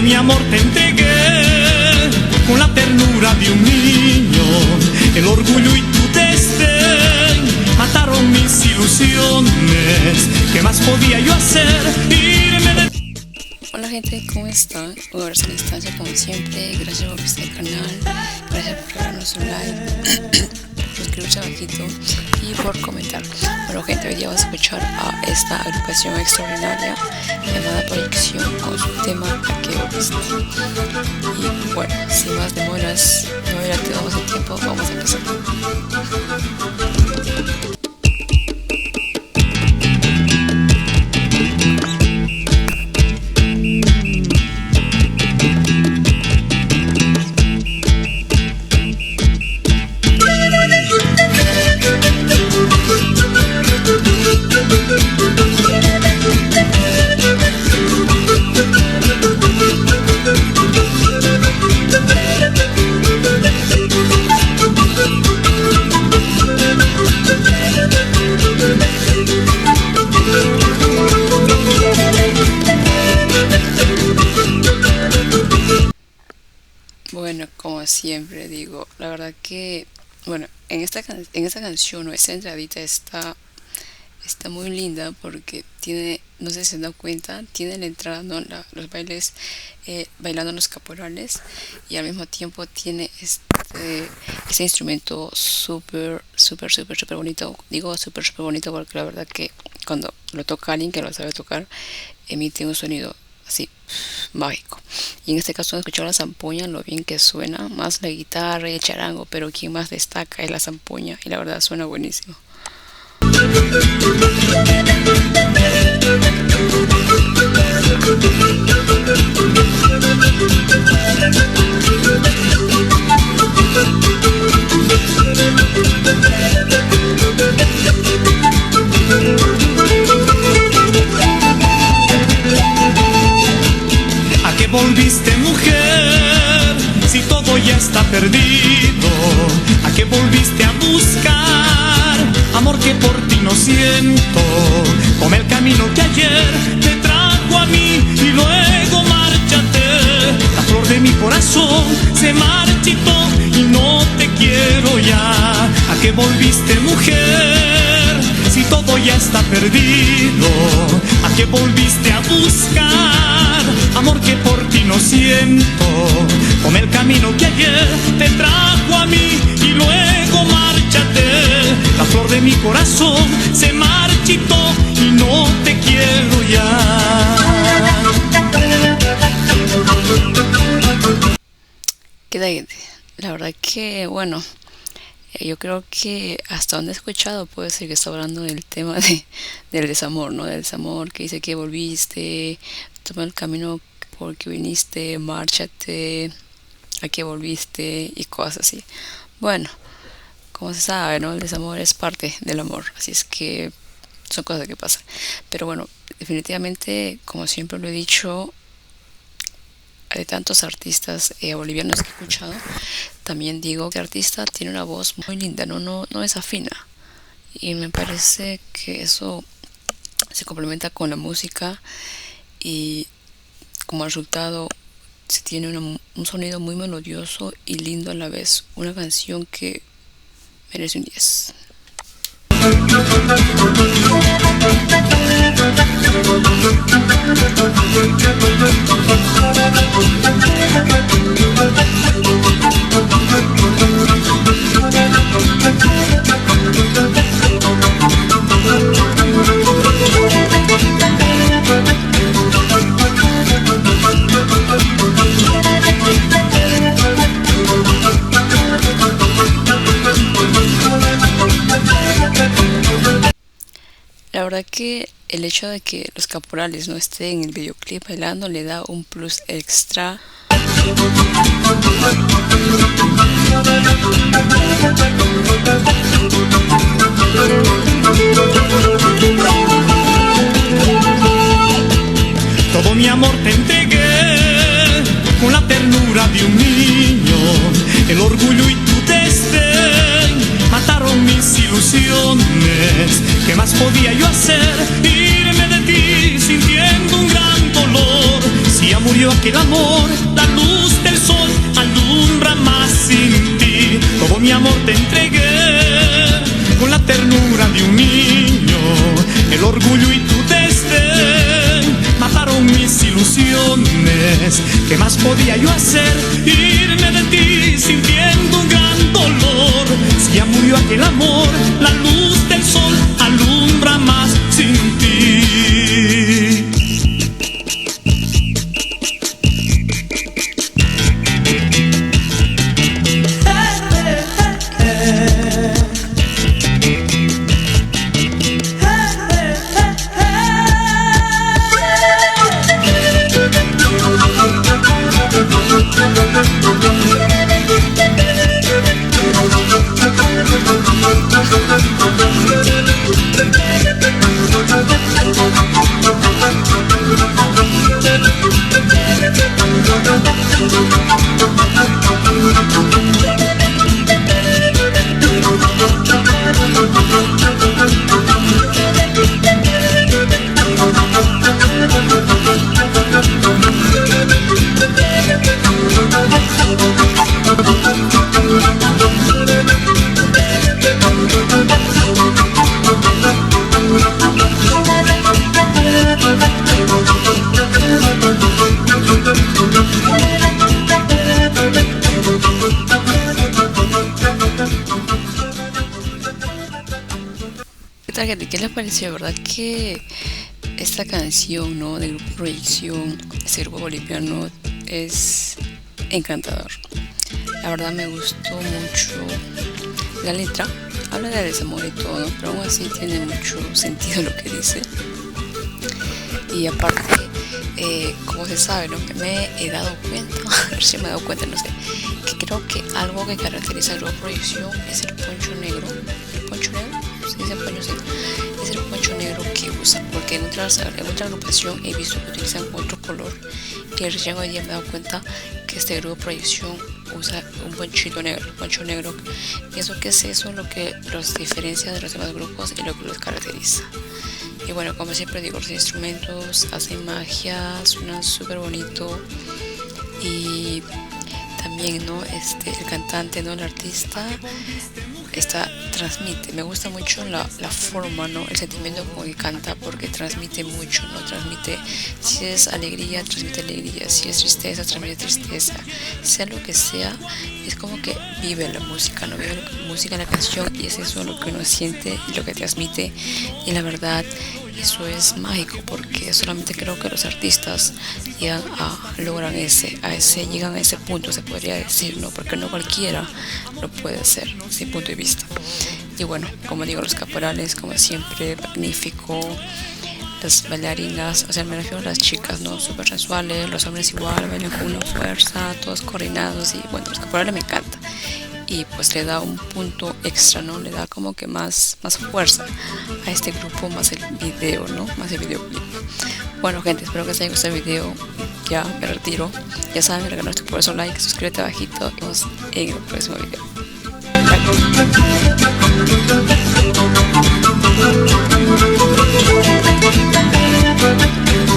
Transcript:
mi amor te entregué con la ternura de un niño. El orgullo y tu desdén mataron mis ilusiones. ¿Qué más podía yo hacer? Irme de... Hola gente, ¿cómo están? Un abrazo a la distancia como siempre. Gracias por visitar el canal, gracias por darnos un like, por suscribirse abajito y por comentar. Bueno gente, hoy día vamos a escuchar a esta agrupación extraordinaria llamada Proyección con su tema ¿A qué volviste? Y bueno, sin más demoras, no dilatemos el tiempo, vamos a empezar. Bueno, como siempre digo, la verdad que, bueno, en esta canción o esta entradita está muy linda porque tiene, no sé si se dan cuenta, tiene la entrada, ¿no? Los bailes, bailando los caporales, y al mismo tiempo tiene este instrumento súper bonito. Digo súper bonito porque la verdad que cuando lo toca alguien que lo sabe tocar, emite un sonido así mágico. Y en este caso han escuchado la zampoña, lo bien que suena, más la guitarra y el charango, pero quien más destaca es la zampoña y la verdad suena buenísimo. ¿A qué volviste, mujer, si todo ya está perdido? ¿A qué volviste a buscar amor que por ti no siento? Toma el camino que ayer te trajo a mí y luego márchate. La flor de mi corazón se marchitó y no te quiero ya. ¿A qué volviste, mujer, si todo ya está perdido? ¿A qué volviste a buscar amor que por ti no siento? Toma el camino que ayer te trajo a mí y luego márchate. La flor de mi corazón se marchitó y no te quiero ya. Queda ahí. La verdad que, bueno, yo creo que hasta donde he escuchado puede ser que está hablando del tema del desamor, ¿no? Del desamor, que dice que volviste, toma el camino porque viniste, márchate, a que volviste y cosas así. Bueno, como se sabe, ¿no? El desamor es parte del amor, así es que son cosas que pasan. Pero bueno, definitivamente, como siempre lo he dicho, de tantos artistas bolivianos que he escuchado, también digo que el artista tiene una voz muy linda, no desafina, y me parece que eso se complementa con la música y como resultado se tiene un sonido muy melodioso y lindo a la vez, una canción que merece un 10. La verdad que el hecho de que los caporales no estén en el videoclip bailando le da un plus extra. Todo mi amor te entregué con la ternura de un niño. El orgullo y tu desdén mataron mis ilusiones. ¿Qué más podía yo hacer? Irme de ti sintiendo un gran dolor. Si ya murió aquel amor, la luz del sol alumbra más sin ti. Todo mi amor te entregué con la ternura de un niño. El orgullo y tu desdén mataron mis ilusiones. ¿Qué más podía yo hacer? Irme de ti sintiendo un gran dolor. Si ya murió aquel amor, la luz del sol alumbra más sin ti. Gente, ¿qué les pareció? ¿Verdad que esta canción, ¿no?, del grupo Proyección, este grupo boliviano, es encantador? La verdad me gustó mucho la letra. Habla de desamor y todo, ¿no?, pero aún así tiene mucho sentido lo que dice. Y aparte, como se sabe, ¿no?, me he dado cuenta, a ver si me he dado cuenta, no sé, que creo que algo que caracteriza al grupo Proyección es el poncho negro. ¿El poncho negro? Sí, ese poncho, sí. Es el poncho negro que usan, porque en otra agrupación he visto que utilizan otro color, y recién hoy día me he dado cuenta que este grupo Proyección usa un poncho negro. Pienso que es eso lo que los diferencia de los demás grupos y lo que los caracteriza. Y bueno, como siempre digo, los instrumentos hacen magia, suenan súper bonito. Y también, ¿no?, el cantante, ¿no?, el artista, transmite. Me gusta mucho la forma, ¿no?, el sentimiento con que canta, porque transmite mucho, ¿no? Transmite, si es alegría, transmite alegría, si es tristeza, transmite tristeza, sea lo que sea, es como que vive la música, ¿no? Vive la música, la canción, y es eso lo que uno siente y lo que transmite. Y la verdad, eso es mágico, porque solamente creo que los artistas llegan llegan a ese punto, se podría decir, ¿no? Porque no cualquiera lo puede hacer, ¿no?, sin punto de vista. Y bueno, como digo, los caporales, como siempre, magnífico. Las bailarinas, o sea, me refiero a las chicas, ¿no?, súper sensuales. Los hombres igual, bailan con una fuerza, todos coordinados. Y bueno, los caporales me encanta. Y pues le da un punto extra, ¿no? Le da como que más fuerza a este grupo, más el video, ¿no? Más el videoclip. Bueno, gente, espero que les haya gustado el video. Ya me retiro. Ya saben, regalarse por eso like, suscríbete abajito y nos vemos en el próximo video. Bye.